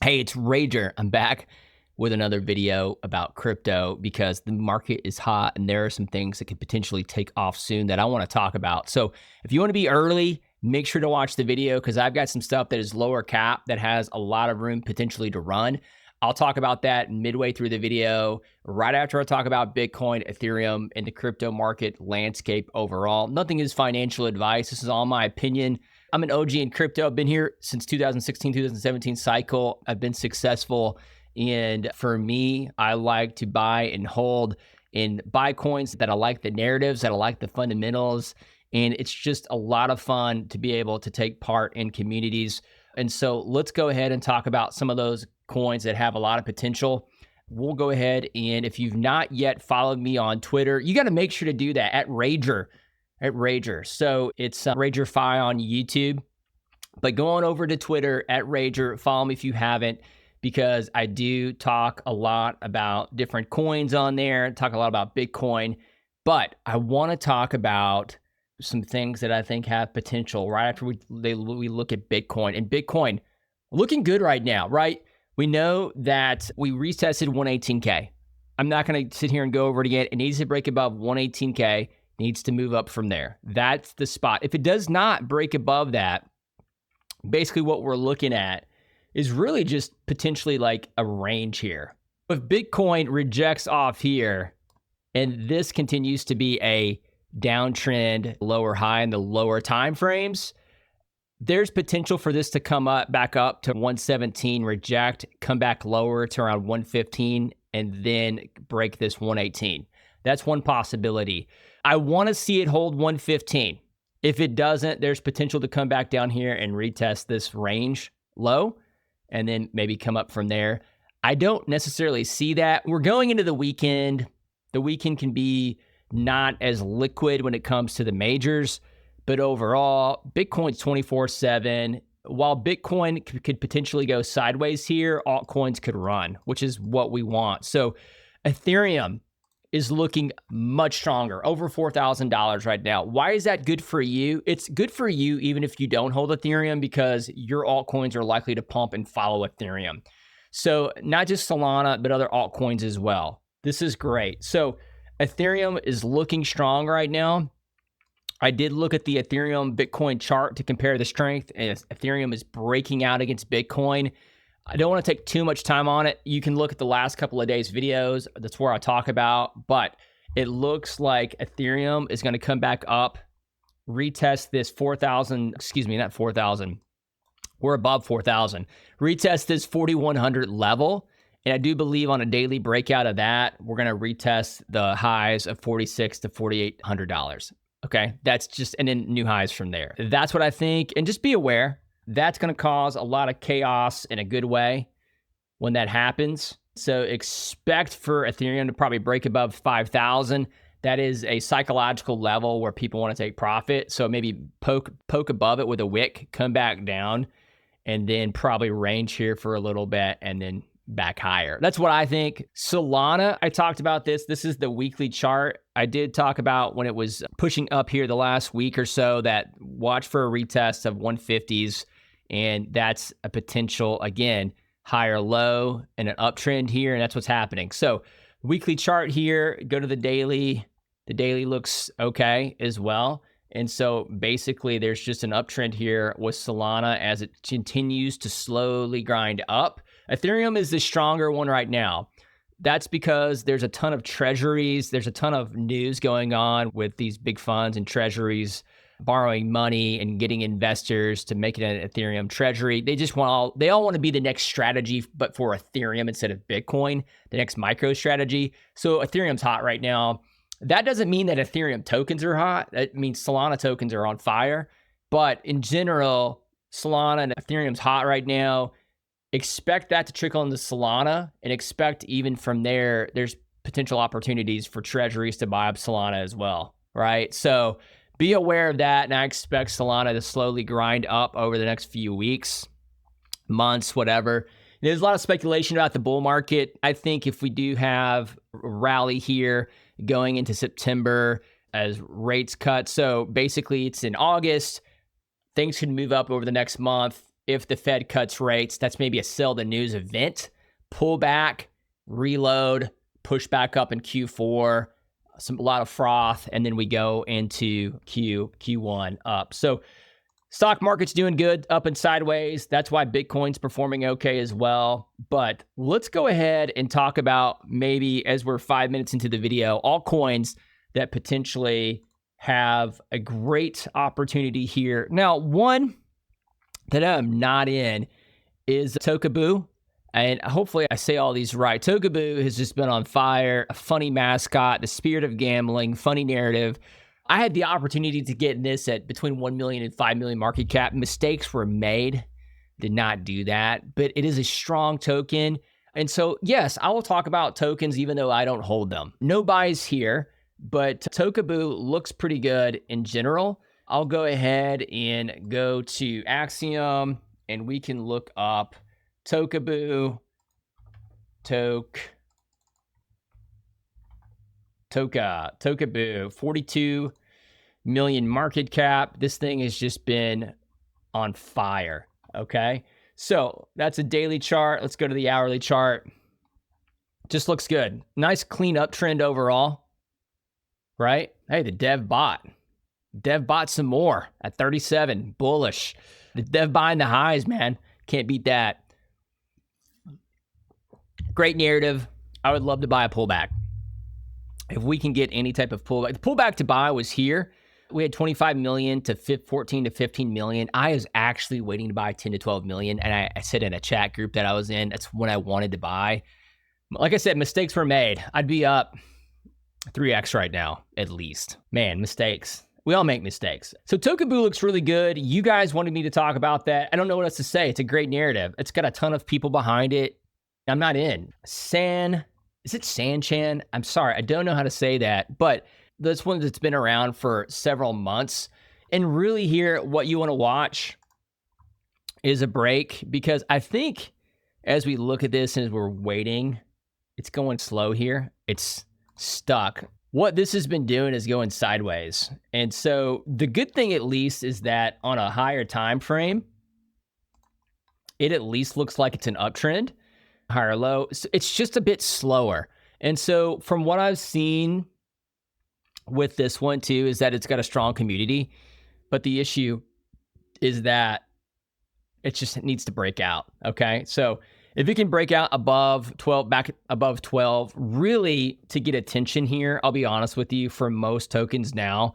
Hey, it's Rager. I'm back with another video about crypto because the market is hot and there are some things that could potentially take off soon that I want to talk about. So if you want to be early, make sure to watch the video because I've got some stuff that is lower cap that has a lot of room potentially to run. I'll talk about that midway through the video, right after I talk about Bitcoin, Ethereum, and the crypto market landscape overall. Nothing is financial advice. This is all my opinion. I'm an OG in crypto. I've been here since 2016, 2017 cycle. I've been successful. And for me, I like to buy and hold and buy coins that I like the narratives, that I like the fundamentals. And it's just a lot of fun to be able to take part in communities. And so let's go ahead and talk about some of those coins that have a lot of potential. We'll go ahead, and if you've not yet followed me on Twitter, you got to make sure to do that at Rager. So it's RagerFi on YouTube. But go on over to Twitter at Rager. Follow me if you haven't, because I do talk a lot about different coins on there, talk a lot about Bitcoin. But I want to talk about some things that I think have potential right after we look at Bitcoin. And Bitcoin looking good right now, right? We know that we retested 118K. I'm not going to sit here and go over it again. It needs to break above 118K. Needs to move up from there. That's the spot. If it does not break above that, basically what we're looking at is really just potentially like a range here. If Bitcoin rejects off here, and this continues to be a downtrend, lower high in the lower time frames, there's potential for this to come up back up to 117, reject, come back lower to around 115, and then break this 118. That's one possibility. I want to see it hold 115. If it doesn't, there's potential to come back down here and retest this range low and then maybe come up from there. I don't necessarily see that. We're going into the weekend. The weekend can be not as liquid when it comes to the majors, but overall, Bitcoin's 24/7. While Bitcoin could potentially go sideways here, altcoins could run, which is what we want. So Ethereum is looking much stronger, over $4,000 right now. Why is that good for you? It's good for you even if you don't hold Ethereum, because your altcoins are likely to pump and follow Ethereum. So not just Solana, but other altcoins as well. This is great. So Ethereum is looking strong right now. I did look at the Ethereum Bitcoin chart to compare the strength, and Ethereum is breaking out against Bitcoin. I don't want to take too much time on it. You can look at the last couple of days' videos. That's where I talk about, but it looks like Ethereum is going to come back up, retest this 4,000, not 4,000. We're above 4,000. Retest this 4,100 level. And I do believe on a daily breakout of that, we're going to retest the highs of $4,600 to $4,800. Okay. That's just, and then new highs from there. That's what I think. And just be aware, that's going to cause a lot of chaos in a good way when that happens. So expect for Ethereum to probably break above 5,000. That is a psychological level where people want to take profit. So maybe poke above it with a wick, come back down, and then probably range here for a little bit and then back higher. That's what I think. Solana, I talked about this. This is the weekly chart. I did talk about when it was pushing up here the last week or so that watch for a retest of 150s. And that's a potential, again, higher low and an uptrend here. And that's what's happening. So weekly chart here, go to the daily. The daily looks okay as well. And so basically there's just an uptrend here with Solana as it continues to slowly grind up. Ethereum is the stronger one right now. That's because there's a ton of treasuries. There's a ton of news going on with these big funds and treasuries borrowing money and getting investors to make it an Ethereum treasury. They all want to be the next strategy, but for Ethereum instead of Bitcoin, the next micro strategy. So Ethereum's hot right now. That doesn't mean that Ethereum tokens are hot. That means Solana tokens are on fire. But in general, Solana and Ethereum's hot right now. Expect that to trickle into Solana, and expect even from there, there's potential opportunities for treasuries to buy up Solana as well, right? So be aware of that, and I expect Solana to slowly grind up over the next few weeks, months, whatever. There's a lot of speculation about the bull market. I think if we do have a rally here going into September as rates cut, so basically it's in August, things could move up over the next month. if the Fed cuts rates, that's maybe a sell the news event, pull back, reload, push back up in Q4, a lot of froth, and then we go into Q1 up. So stock market's doing good, up and sideways. That's why Bitcoin's performing okay as well. But let's go ahead and talk about, maybe as we're 5 minutes into the video, altcoins that potentially have a great opportunity here. Now, one that I'm not in is Tokaboo. And hopefully I say all these right. Tokaboo has just been on fire, a funny mascot, the spirit of gambling, funny narrative. I had the opportunity to get in this at between 1 million and 5 million market cap. Mistakes were made, did not do that, but it is a strong token. And so, yes, I will talk about tokens even though I don't hold them. No buys here, but Tokaboo looks pretty good in general. I'll go ahead and go to Axiom and we can look up Tokaboo, Tokaboo, 42 million market cap. This thing has just been on fire, okay? So that's a daily chart. Let's go to the hourly chart. Just looks good. Nice clean uptrend overall, right? Hey, the dev bought some more at 37, bullish. The dev buying the highs, man. Can't beat that. Great narrative. I would love to buy a pullback. If we can get any type of pullback. The pullback to buy was here. We had 25 million to 14 to 15 million. I was actually waiting to buy 10 to 12 million. And I said in a chat group that I was in, that's when I wanted to buy. Like I said, mistakes were made. I'd be up 3x right now, at least. Man, mistakes. We all make mistakes. So Tokaboo looks really good. You guys wanted me to talk about that. I don't know what else to say. It's a great narrative. It's got a ton of people behind it. I'm not in. Is it Sanchan? I'm sorry, I don't know how to say that, but that's one that's been around for several months. And really here, what you want to watch is a break, because I think as we look at this and as we're waiting, it's going slow here. It's stuck. What this has been doing is going sideways. And so the good thing at least is that on a higher time frame, it at least looks like it's an uptrend. Higher low. It's just a bit slower. And so from what I've seen with this one too, is that it's got a strong community, but the issue is that it just needs to break out. Okay. So if it can break out above 12, back above 12, really to get attention here, I'll be honest with you, for most tokens now,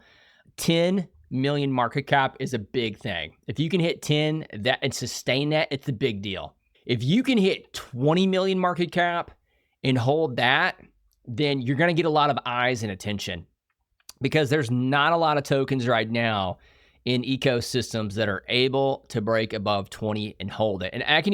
10 million market cap is a big thing. If you can hit 10 that and sustain that, it's a big deal. If you can hit 20 million market cap and hold that, then you're going to get a lot of eyes and attention, because there's not a lot of tokens right now in ecosystems that are able to break above 20 and hold it. And I can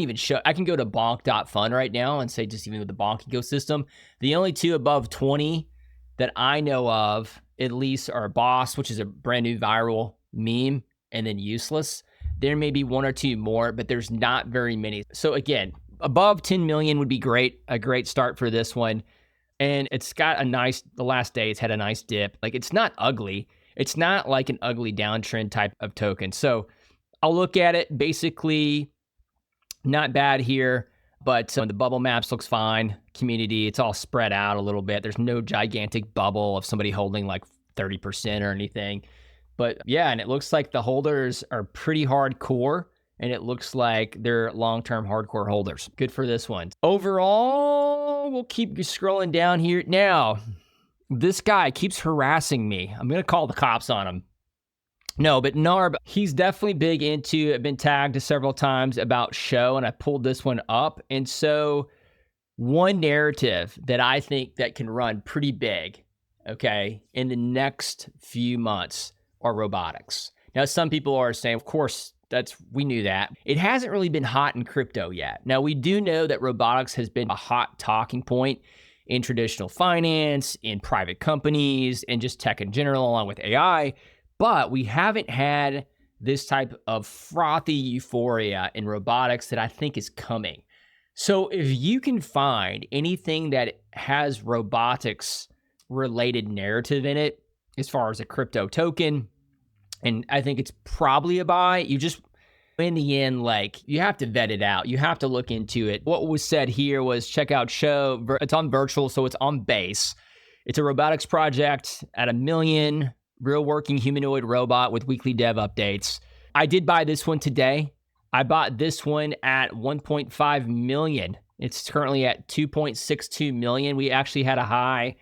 go to bonk.fund right now and say, just even with the bonk ecosystem, the only two above 20 that I know of, at least, are Boss, which is a brand new viral meme, and then Useless. There may be one or two more, but there's not very many. So again, above 10 million would be great, a great start for this one. And it's got the last day it's had a nice dip. Like, it's not ugly. It's not like an ugly downtrend type of token. So I'll look at it, basically not bad here, but the bubble maps looks fine. Community, it's all spread out a little bit. There's no gigantic bubble of somebody holding like 30% or anything. But yeah, and it looks like the holders are pretty hardcore, and it looks like they're long-term hardcore holders. Good for this one. Overall, we'll keep scrolling down here. Now, this guy keeps harassing me. I'm going to call the cops on him. No, but Narb, he's definitely big into, I've been tagged several times about show, and I pulled this one up. And so one narrative that I think that can run pretty big, okay, in the next few months are robotics. Now, some people are saying, of course, we knew that. It hasn't really been hot in crypto yet. Now, we do know that robotics has been a hot talking point in traditional finance, in private companies, and just tech in general, along with AI. But we haven't had this type of frothy euphoria in robotics that I think is coming. So if you can find anything that has robotics related narrative in it, as far as a crypto token, and I think it's probably a buy, In the end, like, you have to vet it out. You have to look into it. What was said here was check out Show. It's on virtual, so it's on base. It's a robotics project at 1 million, real working humanoid robot with weekly dev updates. I did buy this one today. I bought this one at 1.5 million. It's currently at 2.62 million. We actually had a high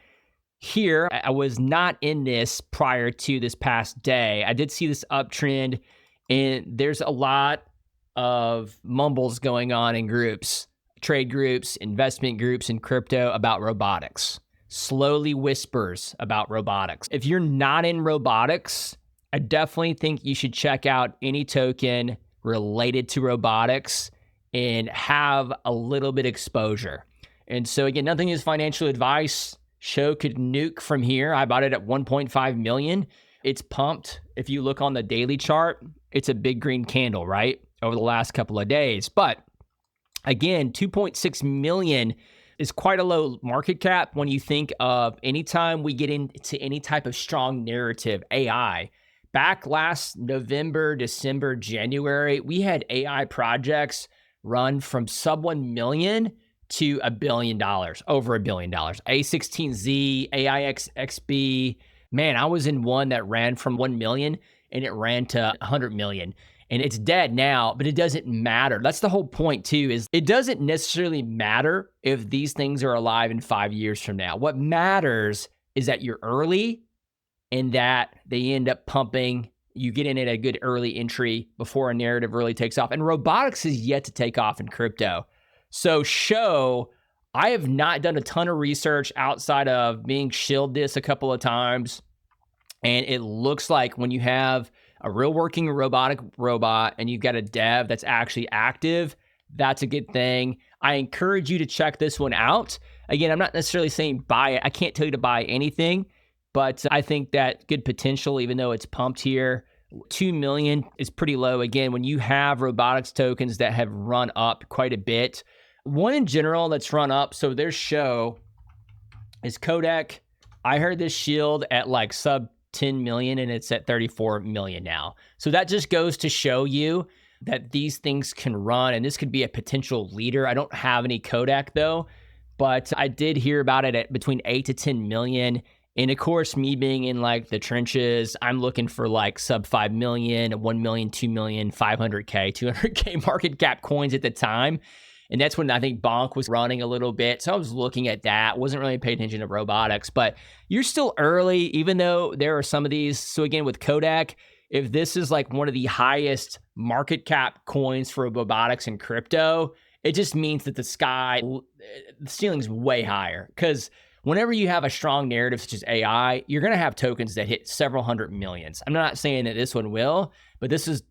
here. I was not in this prior to this past day. I did see this uptrend, and there's a lot of mumbles going on in groups, trade groups, investment groups in crypto about robotics. Slowly whispers about robotics. If you're not in robotics, I definitely think you should check out any token related to robotics and have a little bit exposure. And so again, nothing is financial advice. Show could nuke from here. I bought it at 1.5 million. It's pumped. If you look on the daily chart, it's a big green candle, right? Over the last couple of days. But again, 2.6 million is quite a low market cap when you think of anytime we get into any type of strong narrative, AI. Back last November, December, January, we had AI projects run from sub 1 million to $1 billion, over $1 billion. A16Z, AIXXB. Man, I was in one that ran from 1 million and it ran to 100 million. And it's dead now, but it doesn't matter. That's the whole point too, is it doesn't necessarily matter if these things are alive in 5 years from now. What matters is that you're early and that they end up pumping. You get in at a good early entry before a narrative really takes off. And robotics is yet to take off in crypto. So Show, I have not done a ton of research outside of being shilled this a couple of times. And it looks like when you have a real working robotic robot and you've got a dev that's actually active, that's a good thing. I encourage you to check this one out. Again, I'm not necessarily saying buy it. I can't tell you to buy anything, but I think that good potential, even though it's pumped here. 2 million is pretty low. Again, when you have robotics tokens that have run up quite a bit, one in general that's run up, so their Show is Kodak. I heard this shield at like sub 10 million and it's at 34 million now. So that just goes to show you that these things can run, and this could be a potential leader. I don't have any Kodak though, but I did hear about it at between 8 to 10 million. And of course, me being in like the trenches, I'm looking for like sub 5 million, 1 million, 2 million, 500K, 200K market cap coins at the time. And that's when I think Bonk was running a little bit. So I was looking at that, wasn't really paying attention to robotics, but you're still early, even though there are some of these. So again, with Kodak, if this is like one of the highest market cap coins for robotics and crypto, it just means that the ceiling's way higher. Because whenever you have a strong narrative such as AI, you're going to have tokens that hit several hundred millions. I'm not saying that this one will, but this is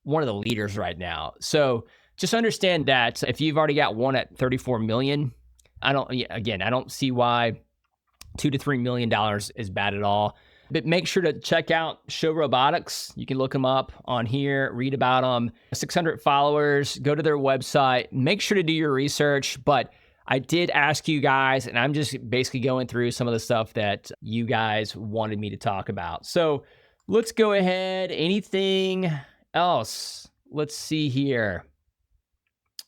one of the leaders right now. So just understand that if you've already got one at 34 million, I don't see why $2 to $3 million is bad at all. But make sure to check out Show Robotics. You can look them up on here, read about them. 600 followers, go to their website, make sure to do your research. But I did ask you guys, and I'm just basically going through some of the stuff that you guys wanted me to talk about. So let's go ahead. Anything else? Let's see here.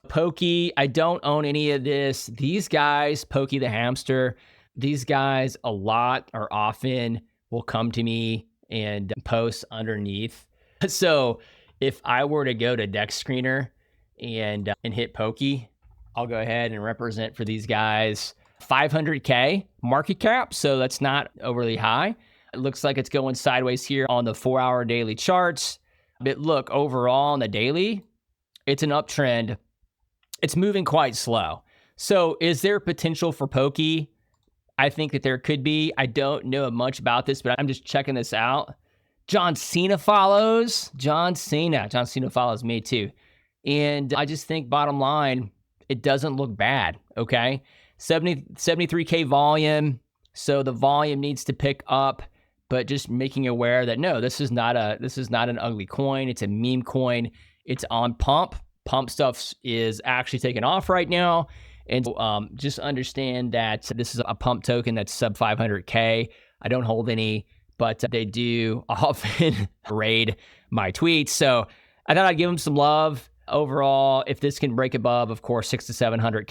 Pokey, I don't own any of this. These guys, Pokey the hamster, these guys a lot or often will come to me and post underneath. So if I were to go to Dex Screener and hit Pokey, I'll go ahead and represent for these guys 500K market cap. So that's not overly high. It looks like it's going sideways here on the 4-hour daily charts. But look, overall on the daily, it's an uptrend. It's moving quite slow. So is there potential for Pokey? I think that there could be. I don't know much about this, but I'm just checking this out. John Cena follows. John Cena follows me too. And I just think bottom line, it doesn't look bad, okay? 73K volume. So the volume needs to pick up, but just making aware that no, this is not an ugly coin. It's a meme coin. It's on pump. Pump stuff is actually taking off right now. And just understand that this is a pump token that's sub 500K. I don't hold any, but they do often raid my tweets. So I thought I'd give them some love. Overall, if this can break above, of course, 600 to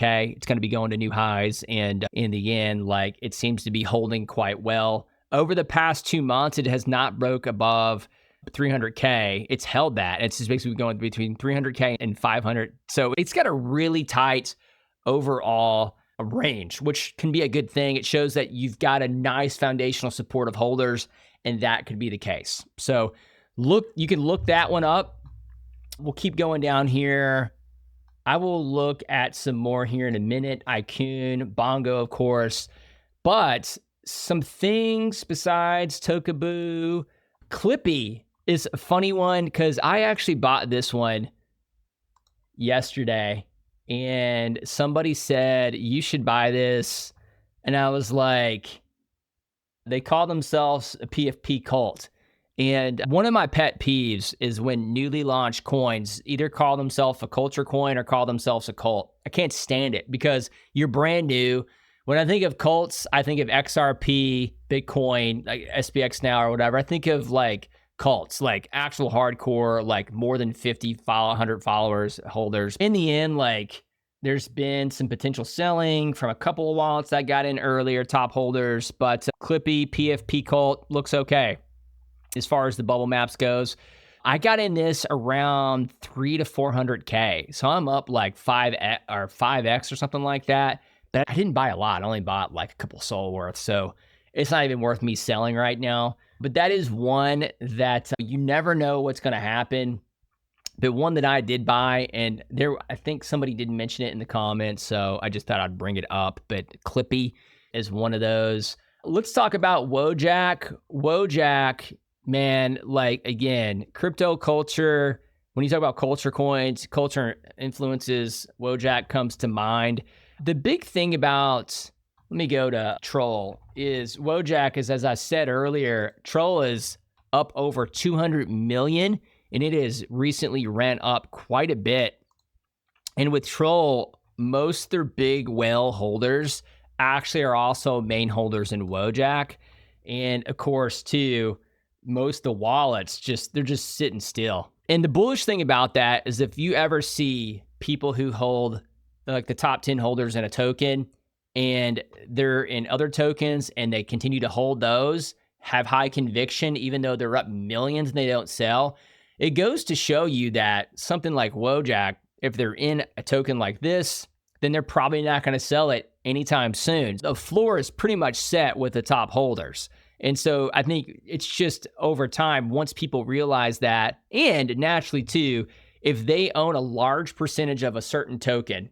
700K, it's going to be going to new highs. And in the end, like, it seems to be holding quite well. Over the past 2 months, it has not broke above 300K. It's held that. It's just basically going between 300K and 500. So it's got a really tight overall range, which can be a good thing. It shows that you've got a nice foundational support of holders, and that could be the case. So you can look that one up. We'll keep going down here. I will look at some more here in a minute. Icon, Bongo, of course, but some things besides Tokaboo. Clippy is a funny one because I actually bought this one yesterday, and somebody said you should buy this, and I was like, they call themselves a PFP cult. And one of my pet peeves is when newly launched coins either call themselves a culture coin or call themselves a cult. I can't stand it because you're brand new. When I think of cults, I think of XRP, Bitcoin, like SPX now or whatever. I think of like cults, like actual hardcore, like more than 100 followers, holders. In the end, like there's been some potential selling from a couple of wallets that got in earlier, top holders, but Clippy, PFP cult looks okay. As far as the bubble maps goes, I got in this around 300 to 400K. So I'm up like 5x or something like that. But I didn't buy a lot. I only bought like a couple SOL worth. So it's not even worth me selling right now. But that is one that you never know what's going to happen. But one that I did buy, and I think somebody did mention it in the comments, so I just thought I'd bring it up. But Clippy is one of those. Let's talk about Wojak. Wojak, man, like, again, crypto culture. When you talk about culture coins, culture influences, Wojak comes to mind. The big thing about, let me go to Troll, is Wojak is, as I said earlier, Troll is up over 200 million, and it has recently ran up quite a bit. And with Troll, most of their big whale holders actually are also main holders in Wojak. And of course, too, most of the wallets, they're just sitting still. And the bullish thing about that is if you ever see people who hold like the top 10 holders in a token and they're in other tokens and they continue to hold those, have high conviction, even though they're up millions and they don't sell, it goes to show you that something like Wojak, if they're in a token like this, then they're probably not going to sell it anytime soon. The floor is pretty much set with the top holders. And so I think it's just over time, once people realize that, and naturally too, if they own a large percentage of a certain token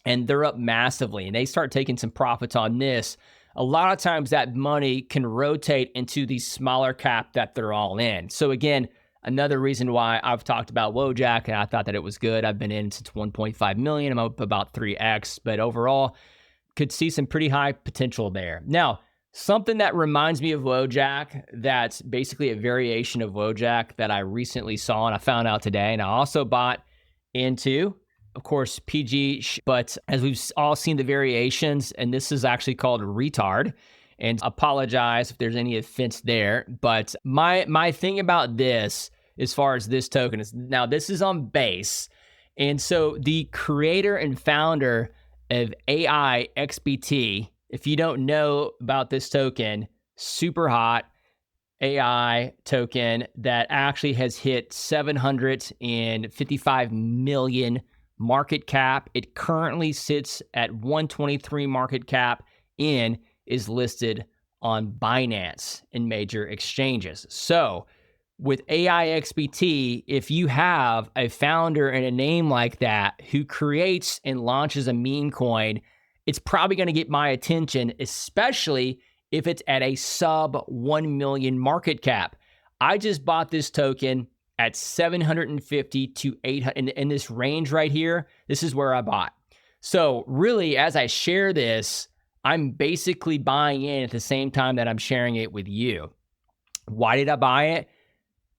and they're up massively and they start taking some profits on this, a lot of times that money can rotate into the smaller cap that they're all in. So again, another reason why I've talked about Wojak and I thought that it was good. I've been in since 1.5 million. I'm up about 3x, but overall could see some pretty high potential there. Now, something that reminds me of Wojak, that's basically a variation of Wojak that I recently saw and I found out today. And I also bought into, of course, PG, but as we've all seen the variations, and this is actually called retard, and apologize if there's any offense there. But my thing about this, as far as this token is, now this is on base. And so the creator and founder of AI XBT, if you don't know about this token, super hot AI token that actually has hit 755 million market cap. It currently sits at 123 market cap and is listed on Binance and major exchanges. So with AIXBT, if you have a founder and a name like that who creates and launches a meme coin, it's probably going to get my attention, especially if it's at a sub 1 million market cap. I just bought this token at 750 to 800 in this range right here. This is where I bought. So really, as I share this, I'm basically buying in at the same time that I'm sharing it with you. Why did I buy it?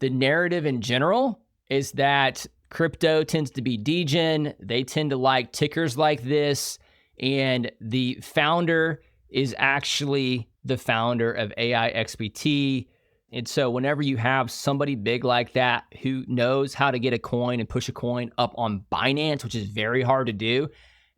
The narrative in general is that crypto tends to be degen. They tend to like tickers like this. And the founder is actually the founder of AIXBT. And so whenever you have somebody big like that who knows how to get a coin and push a coin up on Binance, which is very hard to do,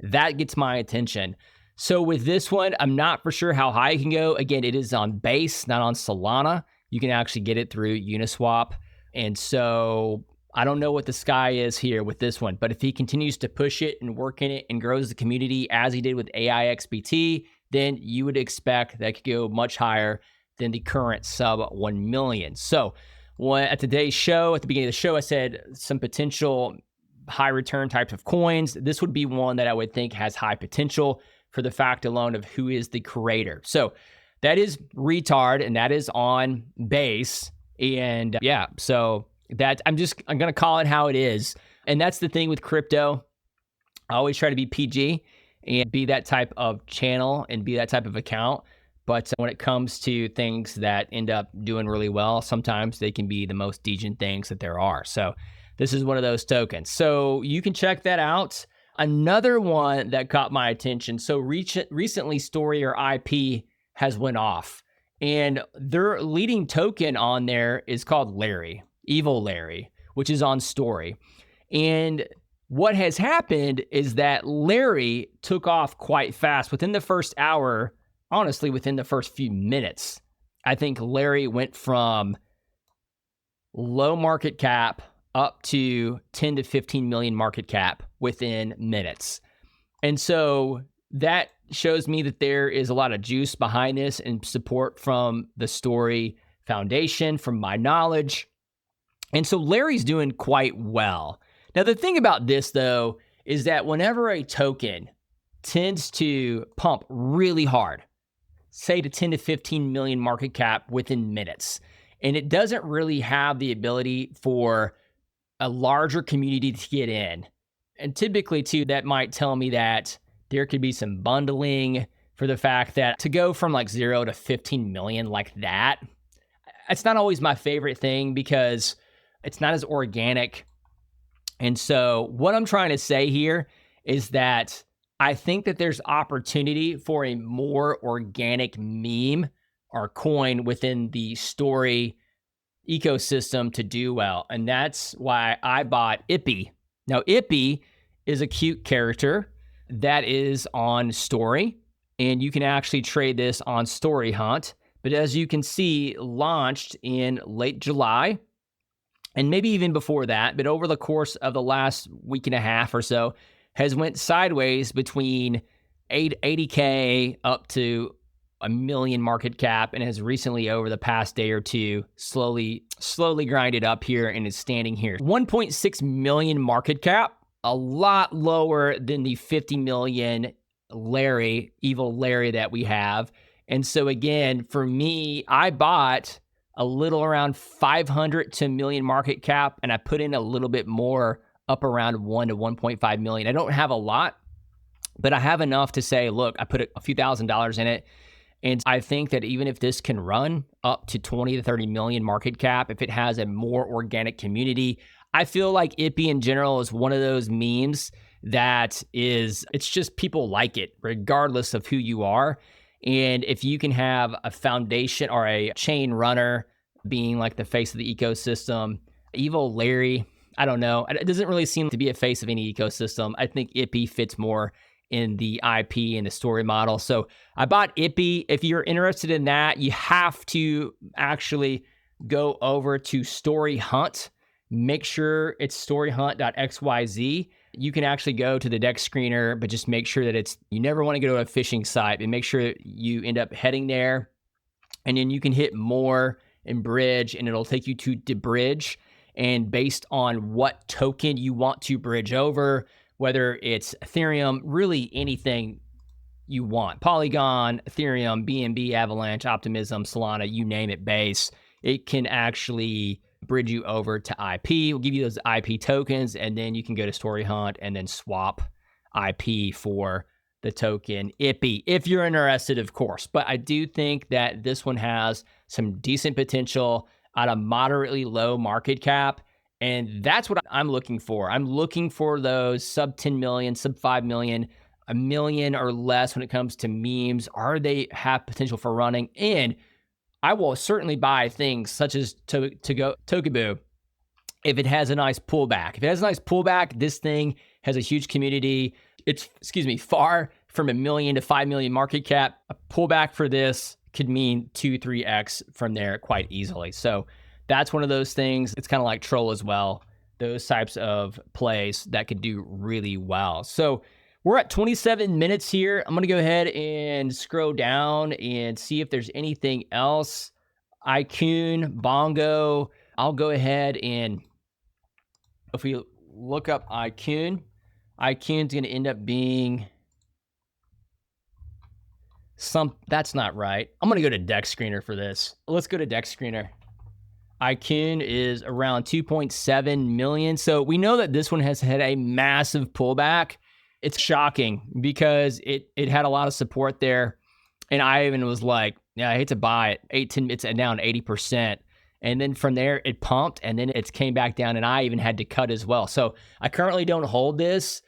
that gets my attention. So with this one, I'm not for sure how high it can go. Again, it is on Base, not on Solana. You can actually get it through Uniswap. And so I don't know what the sky is here with this one, but if he continues to push it and work in it and grows the community as he did with AIXBT, then you would expect that could go much higher than the current sub 1 million. So at today's show, at the beginning of the show, I said some potential high return types of coins. This would be one that I would think has high potential for the fact alone of who is the creator. So that is Retard, and that is on Base. And yeah, so that I'm going to call it how it is. And that's the thing with crypto. I always try to be PG and be that type of channel and be that type of account. But when it comes to things that end up doing really well, sometimes they can be the most degen things that there are. So this is one of those tokens. So you can check that out. Another one that caught my attention. So recently, Story or IP has went off. And their leading token on there is called Larry, Evil Larry, which is on Story. And what has happened is that Larry took off quite fast within the first hour. Honestly, within the first few minutes, I think Larry went from low market cap up to 10 to 15 million market cap within minutes. And so that shows me that there is a lot of juice behind this and support from the Story Foundation, from my knowledge. And so Larry's doing quite well. Now, the thing about this, though, is that whenever a token tends to pump really hard, say to 10 to 15 million market cap within minutes, and it doesn't really have the ability for a larger community to get in. And typically, too, that might tell me that there could be some bundling for the fact that to go from like 0 to 15 million like that, it's not always my favorite thing because it's not as organic. And so what I'm trying to say here is that I think that there's opportunity for a more organic meme or coin within the Story ecosystem to do well. And that's why I bought Ippy. Now, Ippy is a cute character that is on Story, and you can actually trade this on Story Hunt. But as you can see, launched in late July, and maybe even before that, but over the course of the last week and a half or so, has went sideways between 80K up to a million market cap, and has recently, over the past day or two, slowly grinded up here and is standing here. 1.6 million market cap, a lot lower than the 50 million Larry, Evil Larry that we have. And so again, for me, I bought a little around 500 to a million market cap, and I put in a little bit more up around 1 to 1.5 million. I don't have a lot, but I have enough to say, look, I put a few $1,000s in it. And I think that even if this can run up to 20 to 30 million market cap, if it has a more organic community, I feel like Ippy in general is one of those memes that it's just people like it regardless of who you are. And if you can have a foundation or a chain runner being like the face of the ecosystem, Evil Larry, I don't know. It doesn't really seem to be a face of any ecosystem. I think Ippy fits more in the IP and the Story model. So I bought Ippy. If you're interested in that, you have to actually go over to Story Hunt. Make sure it's storyhunt.xyz. You can actually go to the deck screener, but just make sure that you never want to go to a phishing site, and make sure you end up heading there. And then you can hit more and bridge, and it'll take you to debridge. And based on what token you want to bridge over, whether it's Ethereum, really anything you want, Polygon, Ethereum, BNB, Avalanche, Optimism, Solana, you name it, Base, it can actually bridge you over to IP. We'll give you those IP tokens, and then you can go to Story Hunt and then swap IP for the token Ippy, if you're interested, of course. But I do think that this one has some decent potential at a moderately low market cap. And that's what I'm looking for. I'm looking for those sub 10 million, sub 5 million, a million or less when it comes to memes. Are they have potential for running? And I will certainly buy things such as Tokubu if it has a nice pullback. If it has a nice pullback, this thing has a huge community. It's, far from 1 million to 5 million market cap. A pullback for this could mean 2-3x from there quite easily. So that's one of those things. It's kind of like Troll as well. Those types of plays that could do really well. So we're at 27 minutes here. I'm going to go ahead and scroll down and see if there's anything else. iCoon, Bongo. I'll go ahead and if we look up iCoon's going to end up being that's not right. I'm going to go to Dex Screener for this. Let's go to Dex Screener. iCoon is around 2.7 million. So we know that this one has had a massive pullback. It's shocking because it had a lot of support there. And I even was like, yeah, I hate to buy it. It's down 80%. And then from there, it pumped and then it came back down and I even had to cut as well. So I currently don't hold this.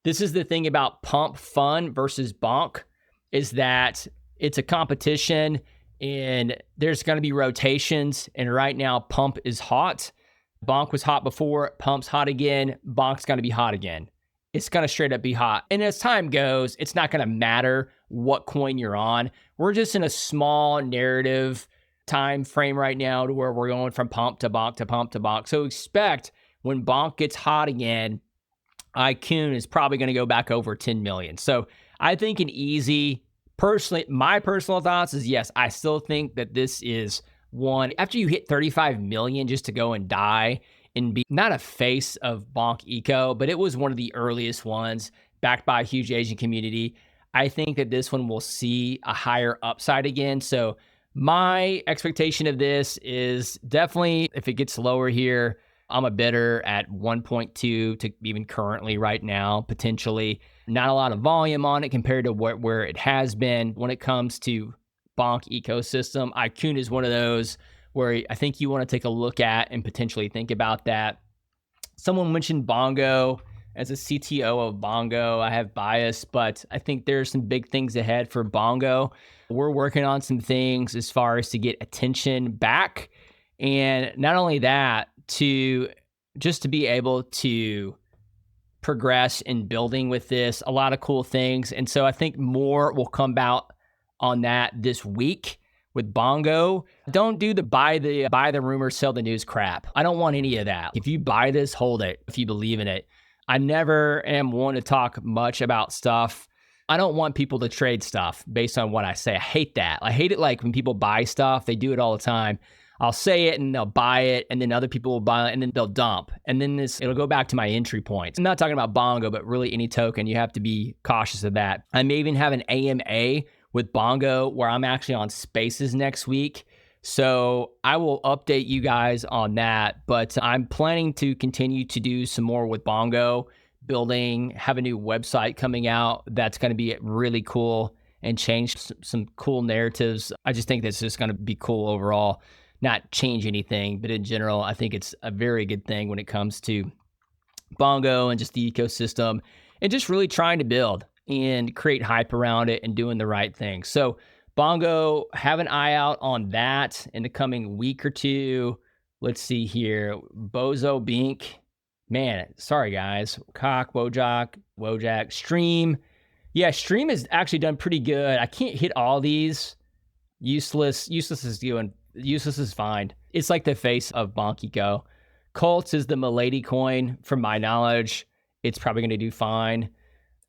This is the thing about pump fun versus bonk is that it's a competition and there's going to be rotations. And right now, pump is hot. Bonk was hot before, pump's hot again. Bonk's going to be hot again. It's going to straight up be hot. And as time goes, it's not going to matter what coin you're on. We're just in a small narrative time frame right now to where we're going from pump to bonk to pump to bonk. So expect when bonk gets hot again, iCoon is probably going to go back over 10 million. So I think my personal thoughts is yes, I still think that this is one. After you hit 35 million just to go and die and be not a face of bonk eco, but it was one of the earliest ones backed by a huge Asian community. I think that this one will see a higher upside again. So my expectation of this is definitely if it gets lower here, I'm a bidder at 1.2 to even currently right now, potentially. Not a lot of volume on it compared to where it has been when it comes to bonk ecosystem. iCoon is one of those where I think you want to take a look at and potentially think about that. Someone mentioned Bongo. As a CTO of Bongo, I have bias, but I think there's some big things ahead for Bongo. We're working on some things as far as to get attention back. And not only that, to be able to progress in building with this, a lot of cool things. And so I think more will come out on that this week with Bongo. Don't do the buy the rumor, sell the news crap. I don't want any of that. If you buy this, hold it if you believe in it. I never am one to talk much about stuff. I don't want people to trade stuff based on what I say. I hate that. I hate it like when people buy stuff, they do it all the time. I'll say it and they'll buy it and then other people will buy it and then they'll dump. And then it'll go back to my entry points. I'm not talking about Bongo, but really any token, you have to be cautious of that. I may even have an AMA with Bongo where I'm actually on Spaces next week. So I will update you guys on that, but I'm planning to continue to do some more with Bongo, have a new website coming out that's going to be really cool and change some cool narratives. I just think that's just going to be cool overall. Not change anything, but in general, I think it's a very good thing when it comes to Bongo and just the ecosystem and just really trying to build and create hype around it and doing the right thing. So Bongo, have an eye out on that in the coming week or two. Let's see here. Bozo Bink. Man, sorry guys. Cock, Wojak, Stream. Yeah, Stream has actually done pretty good. I can't hit all these. Useless is fine. It's like the face of Bonkico. Colts is the Milady coin, from my knowledge. It's probably going to do fine.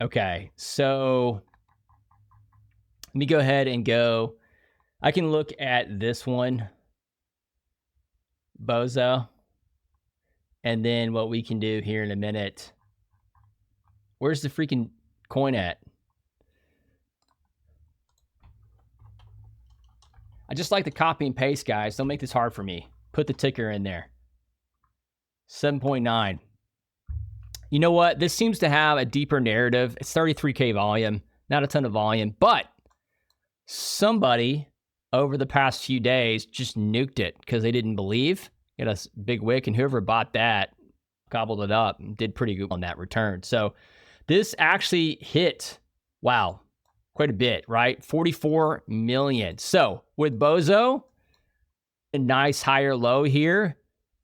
Okay, so let me go ahead and go. I can look at this one, Bozo, and then what we can do here in a minute. Where's the freaking coin at? I just like to copy and paste, guys. Don't make this hard for me. Put the ticker in there. 7.9. You know what? This seems to have a deeper narrative. It's 33K volume, not a ton of volume, but somebody over the past few days just nuked it because they didn't believe. Get a big wick, and whoever bought that gobbled it up and did pretty good on that return. So this actually hit, wow, quite a bit, right? 44 million. So with Bozo, a nice higher low here.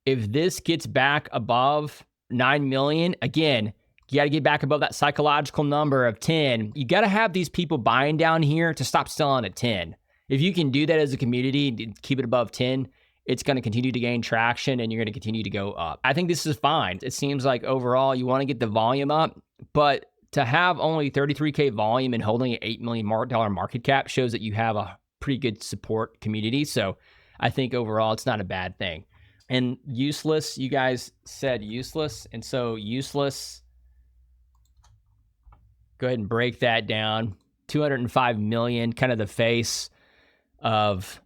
If this gets back above 9 million, again, you got to get back above that psychological number of 10. You got to have these people buying down here to stop selling at 10. If you can do that as a community, keep it above 10, it's going to continue to gain traction and you're going to continue to go up. I think this is fine. It seems like overall you want to get the volume up, but to have only 33K volume and holding an $8 million market cap shows that you have a pretty good support community. So I think overall it's not a bad thing. And useless, you guys said useless. And so useless, go ahead and break that down. 205 million, kind of the face of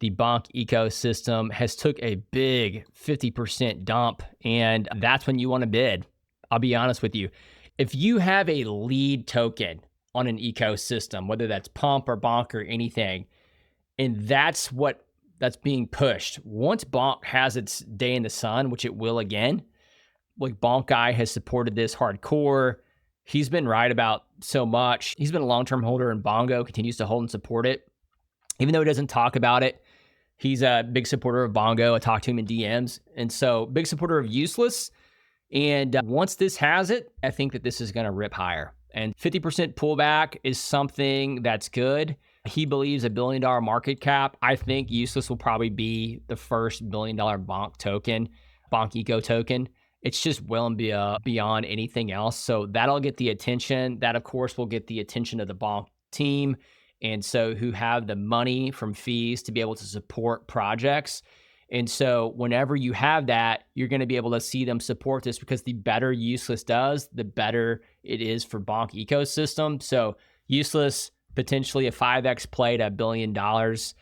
the bonk ecosystem, has took a big 50% dump. And that's when you want to bid. I'll be honest with you. If you have a lead token on an ecosystem, whether that's pump or bonk or anything, and that's being pushed. Once bonk has its day in the sun, which it will again, like bonk guy has supported this hardcore. He's been right about so much. He's been a long-term holder in Bongo, continues to hold and support it. Even though he doesn't talk about it, he's a big supporter of Bongo. I talked to him in DMs. And so big supporter of useless. And once this has it, I think that this is going to rip higher. And 50% pullback is something that's good. He believes $1 billion market cap. I think useless will probably be the first $1 billion bonk token, bonk eco token. It's just well and beyond anything else. So that'll get the attention. That, of course, will get the attention of the bonk team. And so who have the money from fees to be able to support projects. And so whenever you have that, you're going to be able to see them support this, because the better useless does, the better it is for bonk ecosystem. So useless, potentially a 5x play to $1 billion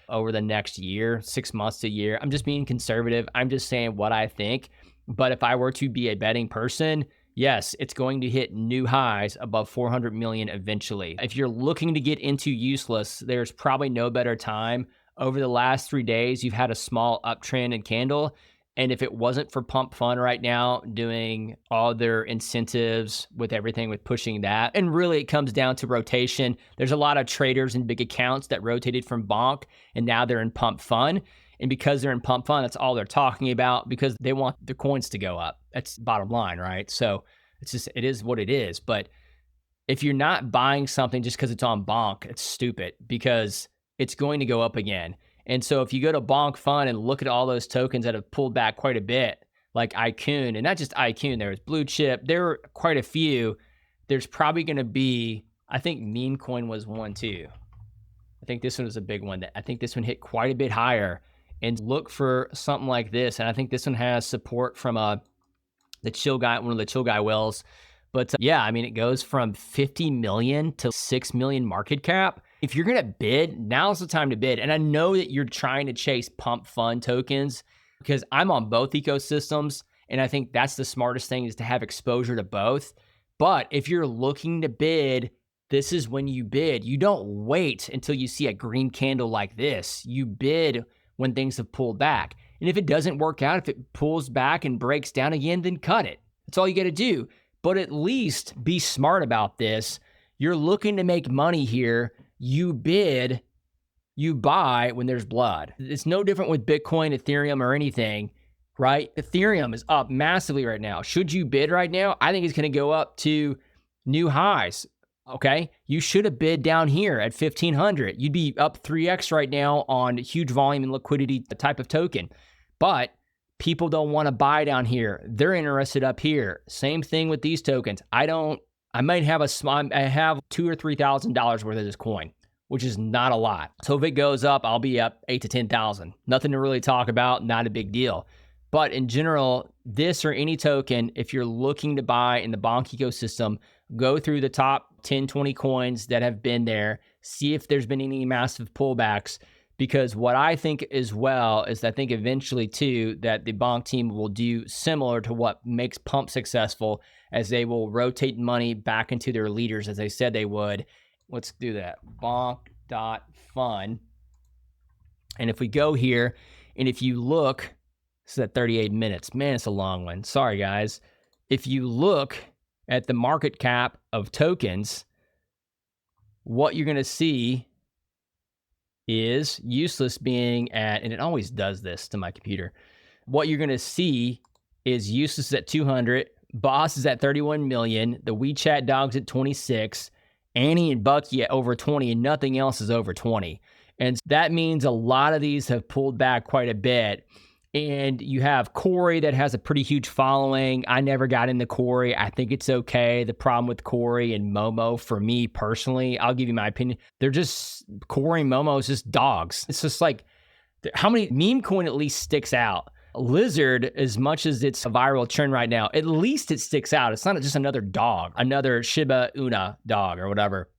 over the next year, 6 months to a year. I'm just being conservative. I'm just saying what I think. But if I were to be a betting person, yes, it's going to hit new highs above 400 million eventually. If you're looking to get into useless, there's probably no better time. Over the last 3 days, you've had a small uptrend in candle. And if it wasn't for Pump Fund right now doing all their incentives with everything, with pushing that, and really it comes down to rotation. There's a lot of traders and big accounts that rotated from Bonk and now they're in Pump Fund. And because they're in Pump Fund, that's all they're talking about, because they want the coins to go up. That's bottom line, right? So it is what it is. But if you're not buying something just because it's on Bonk, it's stupid, because it's going to go up again. And so if you go to Bonk Fund and look at all those tokens that have pulled back quite a bit, like Icon, and not just Icon, there was Blue Chip, there were quite a few. There's probably going to be, I think memecoin was one too. I think this one was a big one. I think this one hit quite a bit higher. And look for something like this. And I think this one has support from the chill guy, one of the chill guy whales. But yeah, I mean, it goes from 50 million to 6 million market cap. If you're going to bid, now's the time to bid. And I know that you're trying to chase Pump Fund tokens, because I'm on both ecosystems. And I think that's the smartest thing, is to have exposure to both. But if you're looking to bid, this is when you bid. You don't wait until you see a green candle like this. You bid when things have pulled back. And if it doesn't work out, if it pulls back and breaks down again, then cut it. That's all you got to do. But at least be smart about this. You're looking to make money here. You bid, you buy when there's blood. It's no different with Bitcoin, Ethereum, or anything, right? Ethereum is up massively right now. Should you bid right now? I think it's going to go up to new highs. Okay, you should have bid down here at 1,500. You'd be up 3x right now on huge volume and liquidity type of token. But people don't want to buy down here. They're interested up here. Same thing with these tokens. I might have I have $2,000 or $3,000 worth of this coin, which is not a lot. So if it goes up, I'll be up 8 to 10,000. Nothing to really talk about, not a big deal. But in general, this or any token, if you're looking to buy in the Bonk ecosystem, go through the top 10, 20 coins that have been there, see if there's been any massive pullbacks. Because what I think as well is, I think eventually too, that the Bonk team will do similar to what makes Pump successful, as they will rotate money back into their leaders as they said they would. Let's do that. Bonk.fun. And if we go here, and if you look, this is at 38 minutes. Man, it's a long one. Sorry, guys. If you look at the market cap of tokens, what you're going to see is useless being at, and it always does this to my computer. What you're going to see is useless at 200, Boss is at 31 million, the WeChat dogs at 26, Annie and Bucky at over 20, and nothing else is over 20. And that means a lot of these have pulled back quite a bit. And you have Corey that has a pretty huge following. I never got into Corey. I think it's okay. The problem with Corey and Momo, for me personally, I'll give you my opinion. They're just, Corey and Momo is just dogs. It's just like, how many, meme coin at least sticks out. Lizard, as much as it's a viral trend right now, at least it sticks out. It's not just another dog, another Shiba Inu dog or whatever.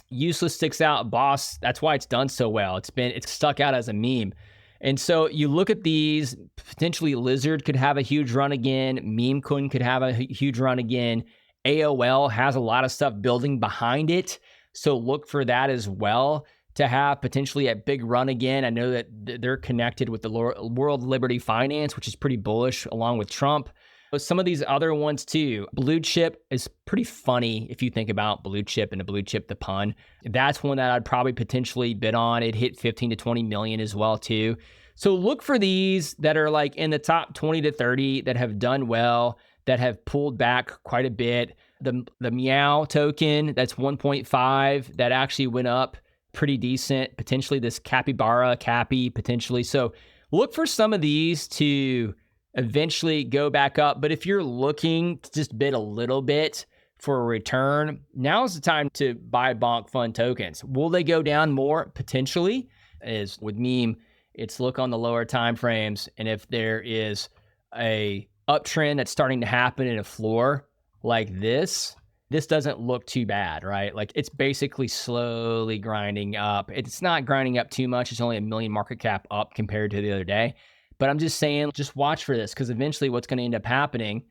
Useless sticks out. Boss, that's why it's done so well. It's stuck out as a meme. And so you look at these, potentially Lizard could have a huge run again. Memecoin could have a huge run again. AOL has a lot of stuff building behind it. So look for that as well to have potentially a big run again. I know that they're connected with the World Liberty Finance, which is pretty bullish along with Trump. But some of these other ones too. Blue chip is pretty funny if you think about blue chip and a blue chip, the pun. That's one that I'd probably potentially bid on. It hit 15 to 20 million as well too. So look for these that are like in the top 20 to 30 that have done well, that have pulled back quite a bit. The Meow token, that's 1.5, that actually went up pretty decent. Potentially this Capybara, Cappy, potentially. So look for some of these to eventually go back up. But if you're looking to just bid a little bit for a return, now's the time to buy bonk fund tokens. Will they go down more? Potentially. As with meme, it's look on the lower time frames. And if there is a uptrend that's starting to happen in a floor like this doesn't look too bad, right? Like it's basically slowly grinding up. It's not grinding up too much. It's only 1 million market cap up compared to the other day. But I'm just saying, just watch for this, because eventually what's going to end up happening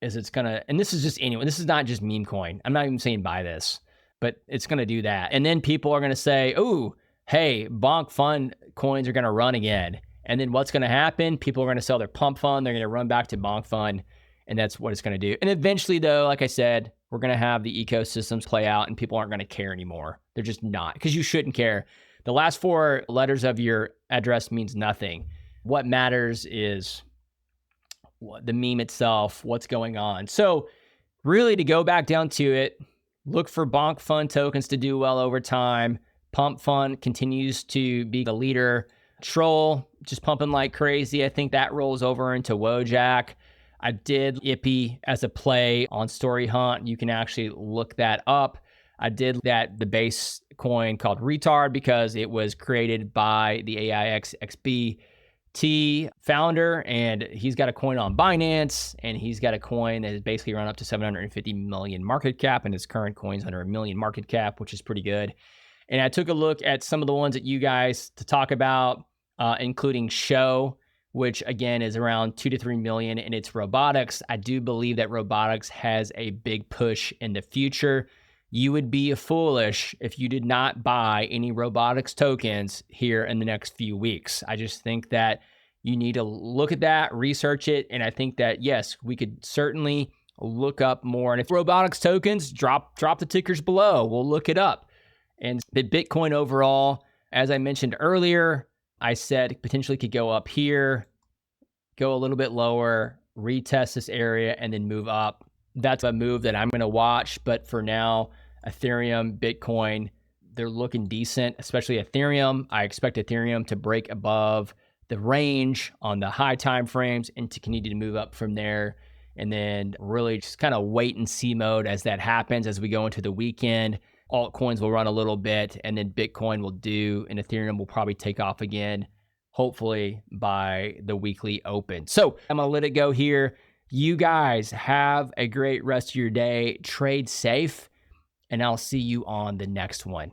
is it's going to, and this is just anyone, this is not just meme coin. I'm not even saying buy this, but it's going to do that. And then people are going to say, oh, hey, bonk fund coins are going to run again. And then what's going to happen? People are going to sell their pump fund. They're going to run back to bonk fund. And that's what it's going to do. And eventually, though, like I said, we're going to have the ecosystems play out and people aren't going to care anymore. They're just not, because you shouldn't care. The last 4 letters of your address means nothing. What matters is the meme itself, what's going on. So really, to go back down to it, look for bonk fund tokens to do well over time. Pump fund continues to be the leader. Troll, just pumping like crazy. I think that rolls over into Wojak. I did IPI as a play on Story Hunt. You can actually look that up. I did the base coin called Retard because it was created by the AIXXBT founder, and he's got a coin on Binance, and he's got a coin that is basically run up to 750 million market cap, and his current coin's under 1 million market cap, which is pretty good. And I took a look at some of the ones that you guys to talk about, including Show, which again is around 2 to 3 million, and it's robotics. I do believe that robotics has a big push in the future. You would be foolish if you did not buy any robotics tokens here in the next few weeks. I just think that you need to look at that, research it, and I think that, yes, we could certainly look up more. And if robotics tokens, drop the tickers below. We'll look it up. And the Bitcoin overall, as I mentioned earlier, I said potentially could go up here, go a little bit lower, retest this area, and then move up. That's a move that I'm going to watch. But for now, Ethereum, Bitcoin, they're looking decent, especially Ethereum. I expect Ethereum to break above the range on the high time frames and to continue to move up from there. And then really just kind of wait and see mode as that happens as we go into the weekend. Altcoins will run a little bit, and then Bitcoin will do, and Ethereum will probably take off again, hopefully by the weekly open. So I'm going to let it go here. You guys have a great rest of your day. Trade safe, and I'll see you on the next one.